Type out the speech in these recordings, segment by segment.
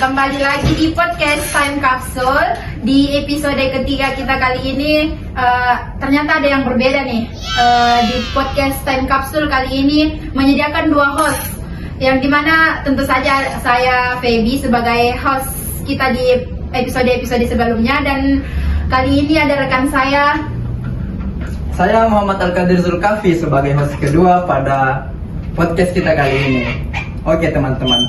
kembali lagi di podcast Time Capsule. Di episode ketiga kita kali ini ternyata ada yang berbeda nih. Di podcast Time Capsule kali ini menyediakan dua host, yang dimana tentu saja saya Feby sebagai host kita di episode-episode sebelumnya, dan kali ini ada rekan saya Muhammad Al-Qadir Zulkafi sebagai host kedua pada podcast kita kali ini. Oke teman-teman,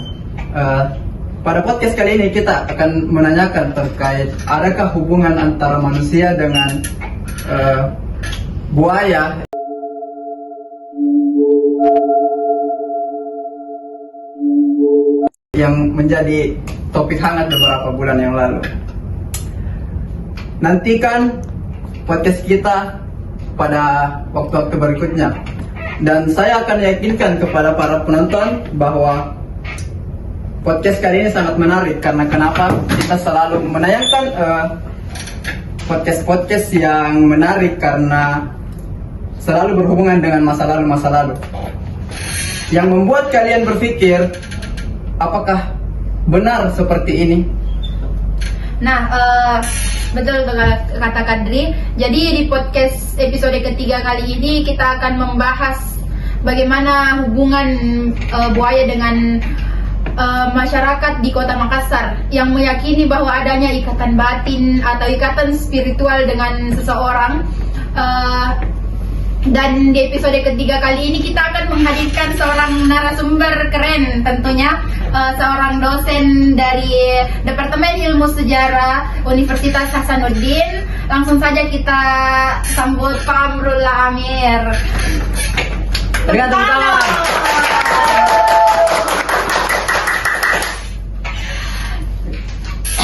pada podcast kali ini kita akan menanyakan terkait adakah hubungan antara manusia dengan buaya yang menjadi topik hangat beberapa bulan yang lalu. Nantikan podcast kita pada waktu-waktu berikutnya, dan saya akan yakinkan kepada para penonton bahwa podcast kali ini sangat menarik. Karena kenapa? Kita selalu menayangkan podcast-podcast yang menarik karena selalu berhubungan dengan masa lalu yang membuat kalian berpikir apakah benar seperti ini. Nah, betul kata Kadri. Jadi di podcast episode ketiga kali ini kita akan membahas bagaimana hubungan buaya dengan masyarakat di Kota Makassar yang meyakini bahwa adanya ikatan batin atau ikatan spiritual dengan seseorang. Dan di episode ketiga kali ini kita akan menghadirkan seorang narasumber keren tentunya, seorang dosen dari Departemen Ilmu Sejarah Universitas Hasanuddin. Langsung saja kita sambut Pak Amrullah Amir. Tepuk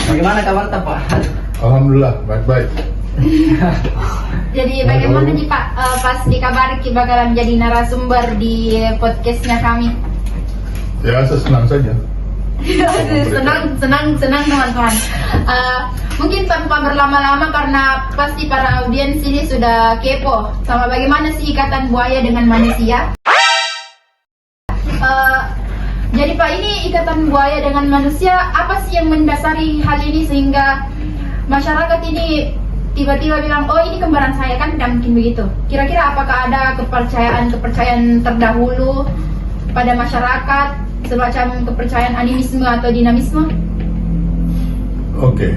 Bagaimana kabar Pak? Alhamdulillah, baik-baik. Jadi bagaimana nih Pak, pas dikabari bakalan jadi narasumber di podcastnya kami? Ya, saya senang saja. senang teman-teman. Mungkin tanpa berlama-lama karena pasti para audiens ini sudah kepo sama bagaimana sih ikatan buaya dengan manusia. Jadi Pak, ini ikatan buaya dengan manusia, apa sih yang mendasari hal ini sehingga masyarakat ini tiba-tiba bilang, oh ini kembaran saya, kan tidak mungkin begitu. Kira-kira apakah ada kepercayaan terdahulu pada masyarakat, semacam kepercayaan animisme atau dinamisme? Oke.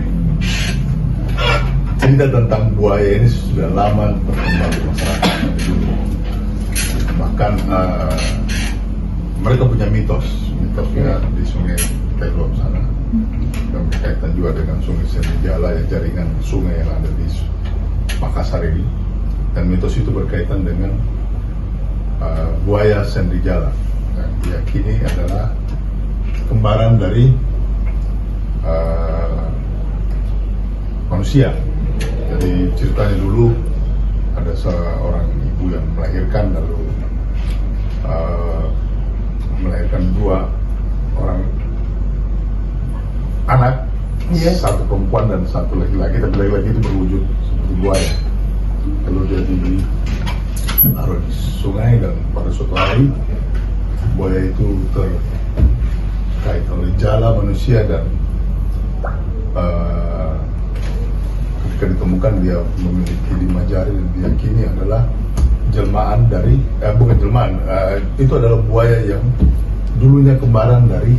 Cerita tentang buaya ini sudah lama berkembang di masyarakat. Bahkan mereka punya mitosnya di Sungai Telok sana, dan berkaitan juga dengan Sungai Sendijala, yang jaringan sungai yang ada di Makassar ini. Dan mitos itu berkaitan dengan buaya Sendijala yang diyakini adalah kembaran dari manusia. Jadi ceritanya dulu ada seorang ibu yang melahirkan, lalu melahirkan dua orang anak, satu perempuan dan satu laki-laki, tapi laki-laki itu berwujud seperti buaya. Lalu dia ditaruh di sungai, dan pada suatu hari buaya itu terkait oleh jala manusia, dan ketika ditemukan dia memiliki 5 jari dan diyakini adalah jelmaan dari bukan jelmaan, itu adalah buaya yang dulunya kembaran dari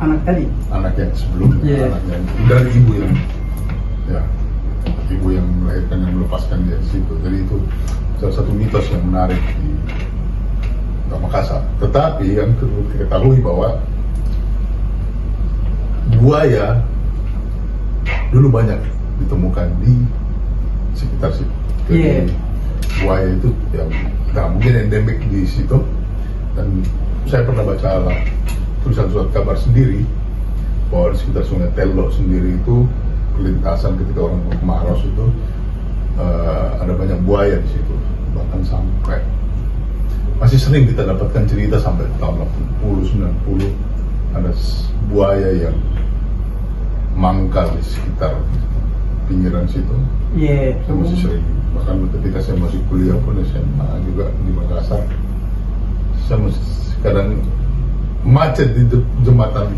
anak yang sebelumnya, anak yang dari ibu yang melahirkan, yang melepaskan dia di situ. Jadi itu salah satu mitos yang menarik di Makassar. Tetapi yang perlu diketahui bahwa buaya dulu banyak ditemukan di sekitar situ. Jadi buaya itu yang mungkin endemik di situ. Dan saya pernah baca tulisan surat kabar sendiri bahwa di sekitar Sungai Telok sendiri itu perlintasan ketika orang kemarau itu ada banyak buaya di situ. Bahkan sampai masih sering kita dapatkan cerita sampai tahun 80-90 ada buaya yang mangkal di sekitar pinggiran situ. Saya masih sering, bahkan ketika saya masih kuliah pun SMA juga di Makassar, saya masih kadang macet di jembatan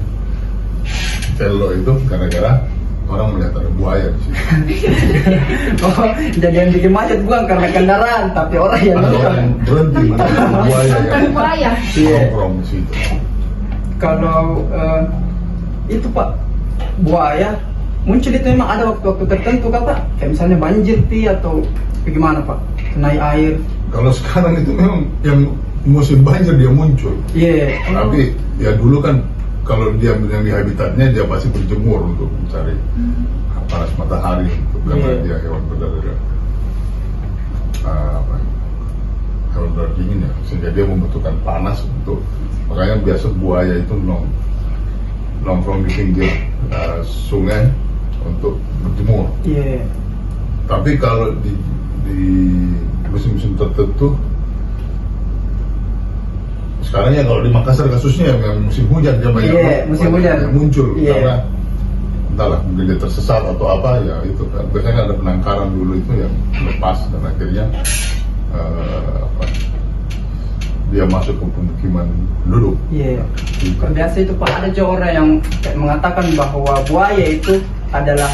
Cello itu gara-gara orang melihat ada buaya di situ. Oh, jadi yang bikin macet bukan karena kendaraan, tapi orang yang Ada orang yang berhenti melihat buaya Nonton yang buaya. Iya. nongkrong di situ. Kalau itu Pak, buaya muncul itu memang ada waktu-waktu tertentu kan Pak? Kayak misalnya banjir atau bagaimana Pak? Naik air. Kalau sekarang itu memang yang musim banjir dia muncul. Iya. Tapi ya dulu kan kalau dia yang di habitatnya dia pasti berjemur untuk mencari panas matahari untuk karena Iya. dia hewan berdarah hewan berdarah dingin ya, sehingga dia membutuhkan panas untuk, makanya biasa buaya itu nongkrong di pinggir sungai untuk berjemur. Iya. Tapi kalau di musim-musim tertentu, sekarang ya kalau di Makassar kasusnya yang musim hujan dia banyak Iya, musim hujan. yang muncul Iya. karena entahlah mungkin dia tersesat atau apa ya itu kan biasanya ada penangkaran dulu itu yang lepas dan akhirnya dia masuk ke pemukiman penduduk. Iya. Gitu. Biasa itu Pak ada juga orang yang kayak mengatakan bahwa buaya itu adalah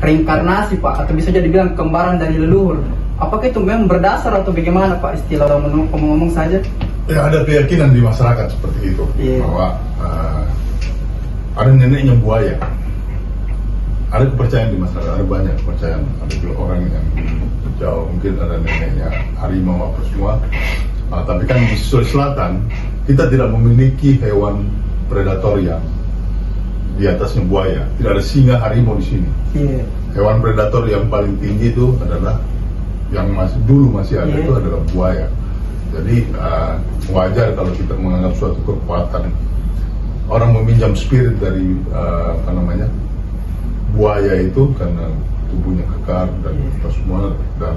reinkarnasi Pak, atau bisa jadi bilang kembaran dari leluhur. Apakah itu memang berdasar atau bagaimana Pak, istilah orang ngomong saja? Ya ada keyakinan di masyarakat seperti itu. Iya. Bahwa ada neneknya buaya. Ada kepercayaan di masyarakat, ada banyak kepercayaan. Ada juga orang yang jauh mungkin ada neneknya harimau apa semua. Tapi kan di Sulawesi Selatan kita tidak memiliki hewan predator yang di atasnya buaya. Tidak ada singa harimau di sini. Iya. Hewan predator yang paling tinggi itu adalah yang masih ada Iya. itu adalah buaya. Jadi wajar kalau kita menganggap suatu kekuatan orang meminjam spirit dari buaya itu karena tubuhnya kekar dan apa semua dan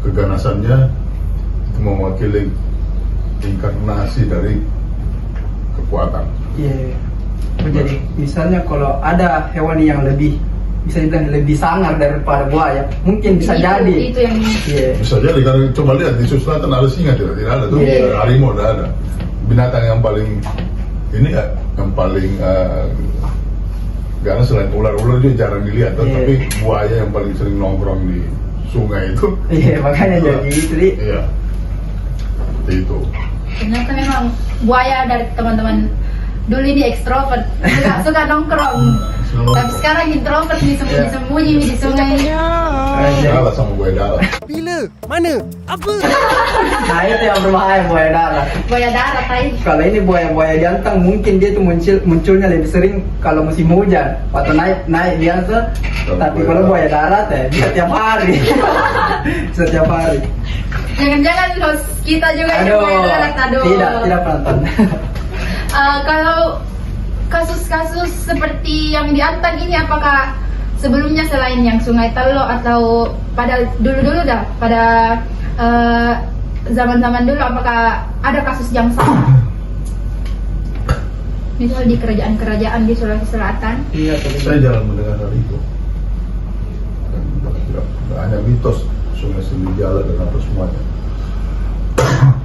keganasannya itu mewakili inkarnasi dari kekuatan. Iya. Jadi misalnya kalau ada hewan yang lebih bisa dibilang lebih sangar daripada buaya, mungkin bisa jadi. Itu yang Iya. Bisa jadi karena coba lihat di Sulawesi Selatan ada singa tidak ada tuh, Iya. harimau tidak ada. Binatang yang paling ini yang paling karena selain ular juga jarang dilihat, Iya. tapi buaya yang paling sering nongkrong di sungai itu. Iya, makanya jadi itu di. Iya. Seperti itu. ternyata memang buaya dari teman-teman dulu ini ekstrovert, suka nongkrong. Tapi sekarang introvert nih, sembunyi-sembunyi di sungai. Kalah sama buaya darat. Bila? Mana? Apa? Nah itu yang berbahaya buaya darat. Buaya darat, ay. Kalau ini buaya jantan mungkin dia tuh munculnya lebih sering kalau musim hujan atau naik biasa. Tapi kalau buaya darat ya bisa tiap hari. Setiap hari. Jangan-jangan host kita juga ini buaya darat, aduh. Tidak penonton. Kalau kasus-kasus seperti yang di Antang ini, apakah sebelumnya selain yang Sungai Telo atau pada dulu-dulu dah, pada zaman-zaman dulu, apakah ada kasus yang sama? Misal di kerajaan-kerajaan di Sulawesi Selatan? Iya, Saya jarang mendengar hal itu. Dan tidak hanya mitos sungai sendiri jalan dan apa semuanya.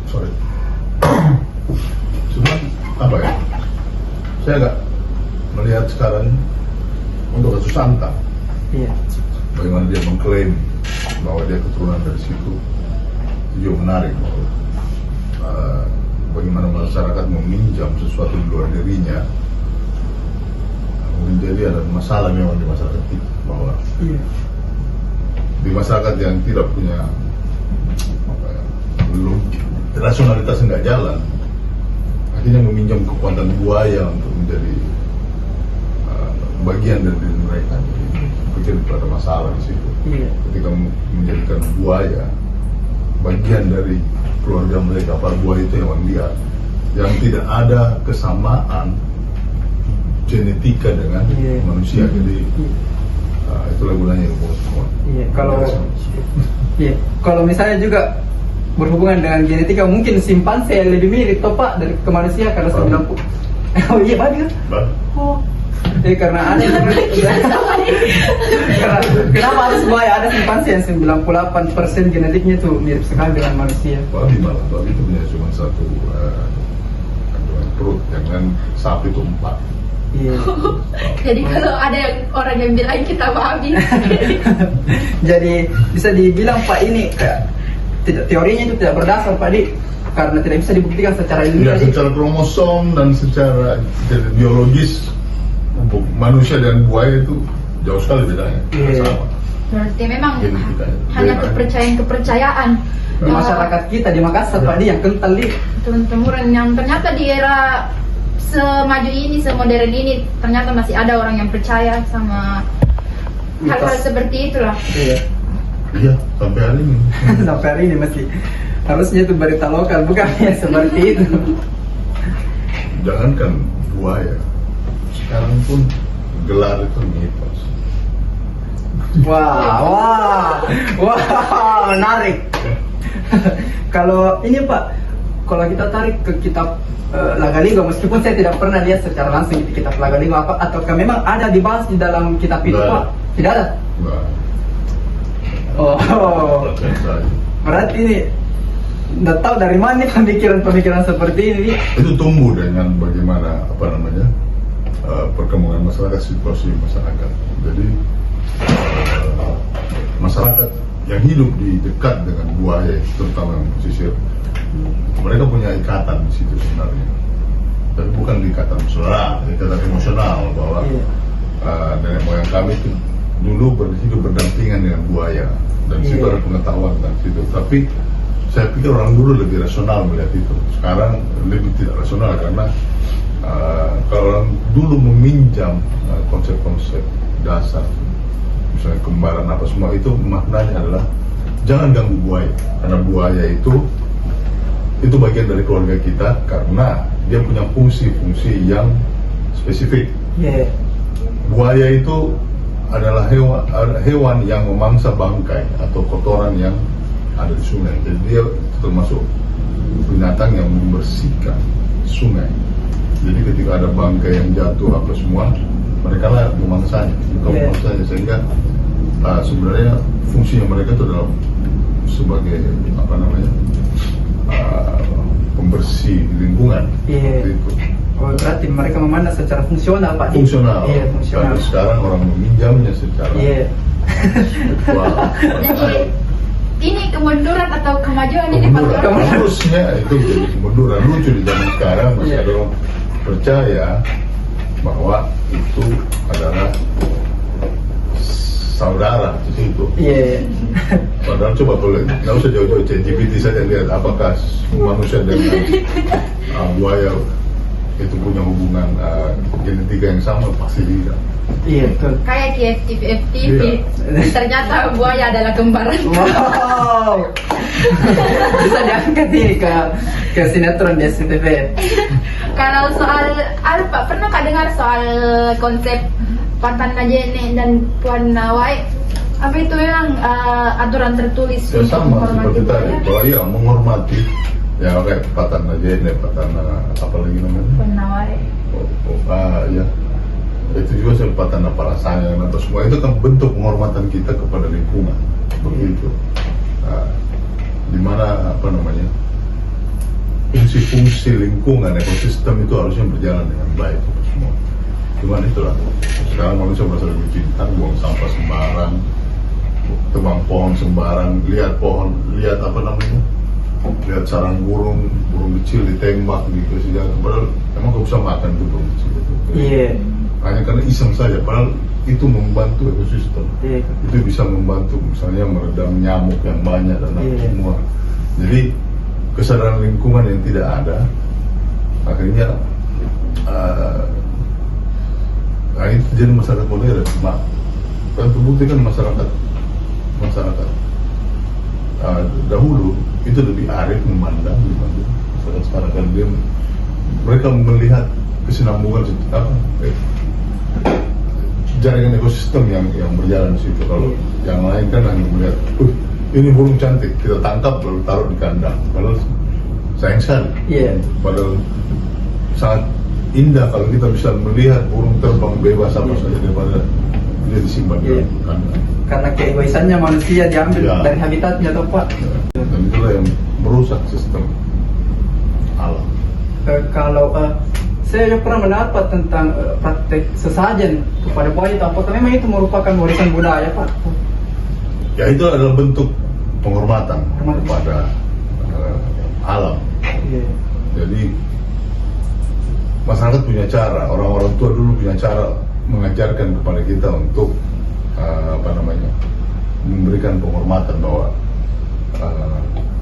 Sorry. Cuma apa ya? Saya nggak melihat sekarang untuk kasus Santa. Iya. Bagaimana dia mengklaim bahwa dia keturunan dari situ, itu juga menarik. Bagaimana masyarakat meminjam sesuatu di luar dirinya. Mungkin jadi ada masalah memang di masyarakat kita, bahwa Iya. di masyarakat yang tidak punya belum rasionalitas nggak jalan, akhirnya meminjam kekuatan buaya untuk menjadi bagian dari diri mereka. Pikir ada masalah di situ. Iya. Ketika menjadikan buaya bagian dari keluarga mereka, para buaya itu hewan liar yang tidak ada kesamaan genetika dengan Iya. manusia. Jadi itulah gunanya ilmu semua. Iya. Iya. Kalau misalnya juga berhubungan dengan genetika, mungkin simpanse lebih mirip toh Pak dari ke manusia karena 90. Oh iya Pak dia. Bah, Oh. Karena ada kenapa harus buaya? Ada simpanse yang 98% genetiknya tuh mirip sekali dengan manusia. babi malah, babi itu punya cuma satu kandungan perut, yang kan sapi itu 4. Iya. Jadi kalau ada yang orang yang bilang kita babi, Jadi bisa dibilang Pak ini kayak teorinya itu tidak berdasar Pak Di, karena tidak bisa dibuktikan secara Ya, ilmiah. Di. secara kromosom dan secara biologis untuk manusia dan buaya itu jauh sekali bedanya. Iya. Sama. berarti memang Genetikanya. hanya kepercayaan-kepercayaan Di masyarakat kita di Makassar Pak Di yang kental Di. turun-temurun yang ternyata di era semaju ini, semodern ini ternyata masih ada orang yang percaya sama hal-hal Mitos. seperti itulah. Iya. Iya, sampai hari ini. Sampai hari ini masih harusnya itu berita lokal bukan ya seperti itu. Jangankan buaya, sekarang pun gelar itu mitos. Wah, menarik. Kalau ini Pak, kalau kita tarik ke kitab Lagalingo, meskipun saya tidak pernah lihat secara langsung di kitab Lagalingo apa, ataukah memang ada dibahas di dalam kitab itu Tidak. Pak? Tidak ada. Nah, Oh, percaya saja. berarti ini nggak tahu dari mana nih pemikiran-pemikiran seperti ini. Itu tumbuh dengan bagaimana perkembangan masyarakat, situasi masyarakat. Jadi masyarakat yang hidup di dekat dengan buaya, terutama yang pesisir, mereka punya ikatan di situ sebenarnya. Tapi bukan ikatan saudara, ikatan emosional bahwa Iya. nenek moyang kami itu dulu hidup berdampingan dengan buaya dan situ Iya. ada pengetahuan dan situ. Tapi saya pikir orang dulu lebih rasional melihat itu. Sekarang lebih tidak rasional karena kalau orang dulu meminjam konsep-konsep dasar, misalnya kembaran apa semua itu maknanya adalah jangan ganggu buaya karena buaya itu bagian dari keluarga kita karena dia punya fungsi-fungsi yang spesifik. Iya. Buaya itu adalah hewan yang memangsa bangkai atau kotoran yang ada di sungai. Jadi dia termasuk binatang yang membersihkan sungai. Jadi ketika ada bangkai yang jatuh apa semua, mereka lah memangsanya, bukan Yeah. memangsanya. Sehingga sebenarnya fungsinya mereka itu adalah sebagai pembersih lingkungan. Iya. Seperti itu. Oh, berarti mereka memandang secara fungsional Pak Di. Fungsional. Iya, fungsional. Tapi sekarang orang meminjamnya secara Iya. spiritual. Jadi ini kemunduran atau kemajuan ini Pak? Kemunduran. Harusnya itu jadi kemunduran. Lucu di zaman sekarang masih Iya. ada orang percaya bahwa itu adalah saudara di situ. Iya. Padahal coba boleh, nggak usah jauh-jauh ChatGPT saja lihat apakah manusia dengan buaya itu punya hubungan genetika yang sama, pasti tidak. Iya, betul. Kayak FTV, Iya. ternyata buaya adalah kembaran. Wow. Bisa diangkat ini ke sinetron di SCTV. Kalau soal Pak, pernah Kak dengar soal konsep Patan Najene dan Puan Nawai? Apa itu memang aturan tertulis Ya sama seperti tadi, buaya? bahwa iya menghormati ya kayak Patan Najene, Patan apa lagi namanya? Puan Nawai. Ya itu juga sepatan apa rasanya atau semua itu kan bentuk penghormatan kita kepada lingkungan begitu. Dimana fungsi-fungsi lingkungan ekosistem itu harusnya berjalan dengan baik itu semua. Cuman itulah sekarang manusia merasa lebih pintar, buang sampah sembarang, tebang pohon sembarang, lihat lihat sarang burung kecil ditembak gitu saja. Padahal emang gak usah makan itu burung kecil itu. Iya. Hanya karena iseng saja, padahal itu membantu ekosistem. Iya. Itu bisa membantu misalnya meredam nyamuk yang banyak dan apa Iya. semua. Jadi kesadaran lingkungan yang tidak ada, akhirnya itu jadi masyarakat modern. Kan terbukti kan masyarakat dahulu itu lebih arif memandang dibanding masyarakat sekarang kan mereka melihat kesinambungan jaringan ekosistem yang berjalan di situ. Kalau yang lain kan hanya melihat, ini burung cantik, kita tangkap lalu taruh di kandang. Padahal sayang sekali. Iya. Padahal sangat indah kalau kita bisa melihat burung terbang bebas apa saja daripada dia disimpan di Iya. kandang. Karena keegoisannya manusia diambil Iya. dari habitatnya toh Pak. Dan itulah yang merusak sistem alam. Kalau saya juga pernah mendapat tentang praktek sesajen kepada buaya itu. Apakah memang itu merupakan warisan budaya, Pak? Ya itu adalah bentuk penghormatan Penghormatan. kepada alam. Iya. Jadi masyarakat punya cara, orang-orang tua dulu punya cara mengajarkan kepada kita untuk memberikan penghormatan bahwa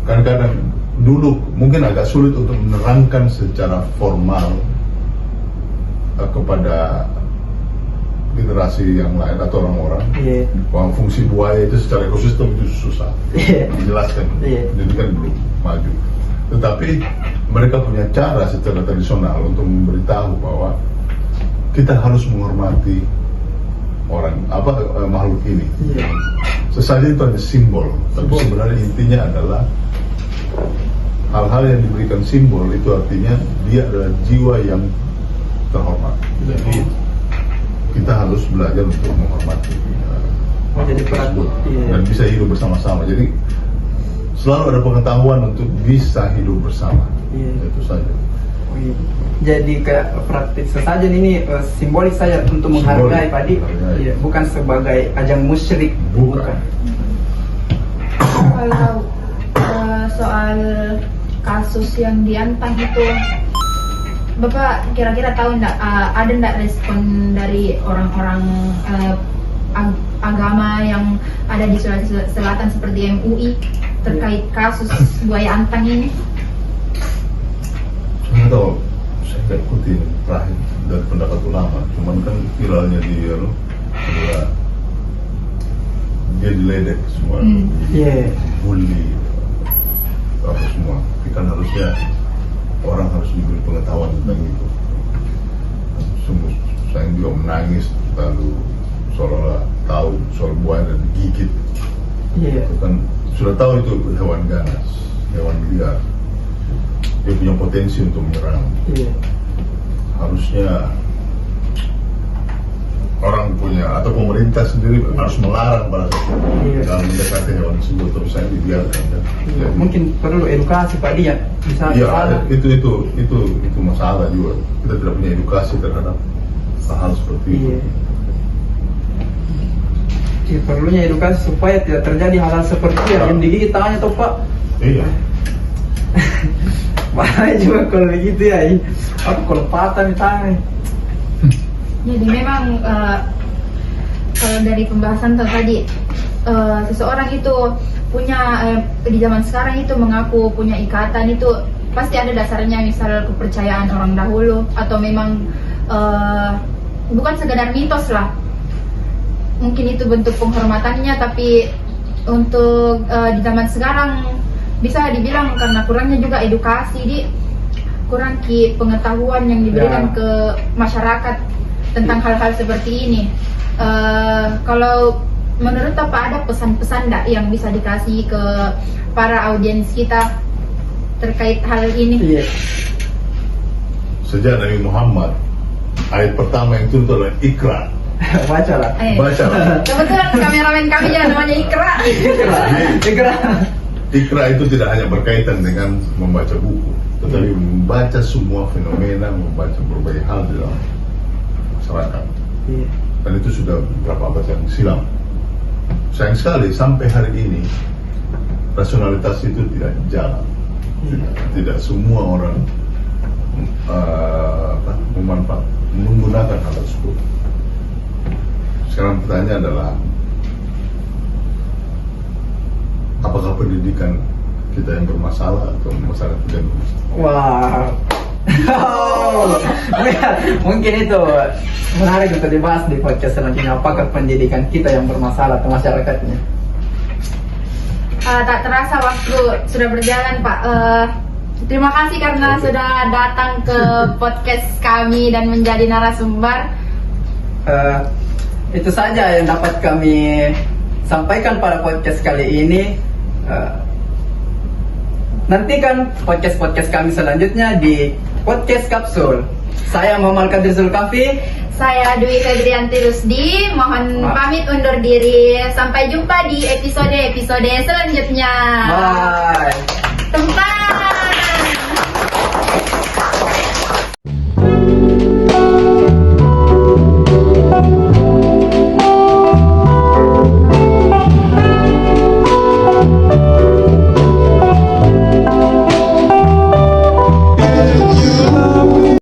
kadang-kadang dulu mungkin agak sulit untuk menerangkan secara formal kepada generasi yang lain atau orang-orang Iya. bahwa fungsi buaya itu secara ekosistem itu susah Iya. menjelaskan. Iya. Jadi kan belum maju. Tetapi mereka punya cara secara tradisional untuk memberitahu bahwa kita harus menghormati orang makhluk ini. Iya. Sesajen itu hanya simbol, tapi Simbol. sebenarnya intinya adalah hal-hal yang diberikan simbol itu artinya dia adalah jiwa yang terhormat. Jadi kita harus belajar untuk menghormati Oh, jadi tersebut iya. dan bisa hidup bersama-sama. Jadi selalu ada pengetahuan untuk bisa hidup bersama. Iya. Itu saja. Oh, iya. Jadi kayak praktik sesajen ini simbolik saja untuk menghargai Simbolik. padi, Menghargai. iya, bukan sebagai ajang musyrik. Bukan. Kalau soal kasus yang diantang itu, Bapak kira-kira tahu nggak ada nggak respon dari orang-orang agama yang ada di Sulawesi Selatan seperti MUI terkait kasus buaya antang ini? Saya tahu, saya nggak ikutin terakhir dari pendapat ulama, cuman kan viralnya dia dia diledek semua, Iya. bully apa semua. Tapi kan harusnya orang harus diberi pengetahuan tentang itu. Sungguh saya juga menangis lalu seolah-olah tahu soal buaya dan digigit. Iya. Itu kan sudah tahu itu hewan ganas, hewan liar. Dia punya potensi untuk menyerang. Iya. Harusnya orang punya atau pemerintah sendiri harus melarang pada Iya. dalam mendekati hewan tersebut, terus saya dibiarkan kan. Iya. Jadi, Mungkin perlu edukasi Pak dia, bisa iya, salah. itu masalah juga. Kita tidak punya edukasi terhadap hal seperti itu. Iya. Iya, perlunya edukasi supaya tidak terjadi hal-hal seperti yang digigit tangannya toh Pak. Iya. Bahaya juga kalau begitu ya. Aku kalau patah nih tangan. Jadi memang kalau dari pembahasan tadi seseorang itu punya di zaman sekarang itu mengaku punya ikatan itu pasti ada dasarnya, misal kepercayaan orang dahulu atau memang bukan sekedar mitos lah. Mungkin itu bentuk penghormatannya, tapi untuk di zaman sekarang bisa dibilang karena kurangnya juga edukasi, kurang pengetahuan yang diberikan Ya. ke masyarakat tentang hal-hal seperti ini. Kalau menurut Bapak ada pesan-pesan enggak yang bisa dikasih ke para audiens kita terkait hal ini? Iya. Sejak Nabi Muhammad, ayat pertama yang turun adalah Iqra. Baca lah. Baca. Kebetulan kameramen kami ya namanya Iqra. Segera. Iqra itu tidak hanya berkaitan dengan membaca buku, tetapi membaca semua fenomena, membaca berbagai hal di dalam masyarakat. Iya. Dan itu sudah beberapa abad yang silam. Sayang sekali sampai hari ini rasionalitas itu tidak jalan. Tidak semua orang menggunakan hal tersebut. Sekarang pertanyaan adalah, apakah pendidikan kita yang bermasalah atau masyarakat kita yang bermasalah? Wah. Oh, mungkin itu menarik untuk dibahas di podcast selanjutnya. Apakah pendidikan kita yang bermasalah atau masyarakatnya? Tak terasa waktu sudah berjalan Pak. Terima kasih karena sudah datang ke podcast kami dan menjadi narasumber. Itu saja yang dapat kami sampaikan pada podcast kali ini. Nantikan podcast-podcast kami selanjutnya di Podcast Kapsul. Saya Muhammad Kadir Zulkafi. Saya Dwi Febrianti Rusdi, mohon pamit undur diri. Sampai jumpa di episode selanjutnya. Bye.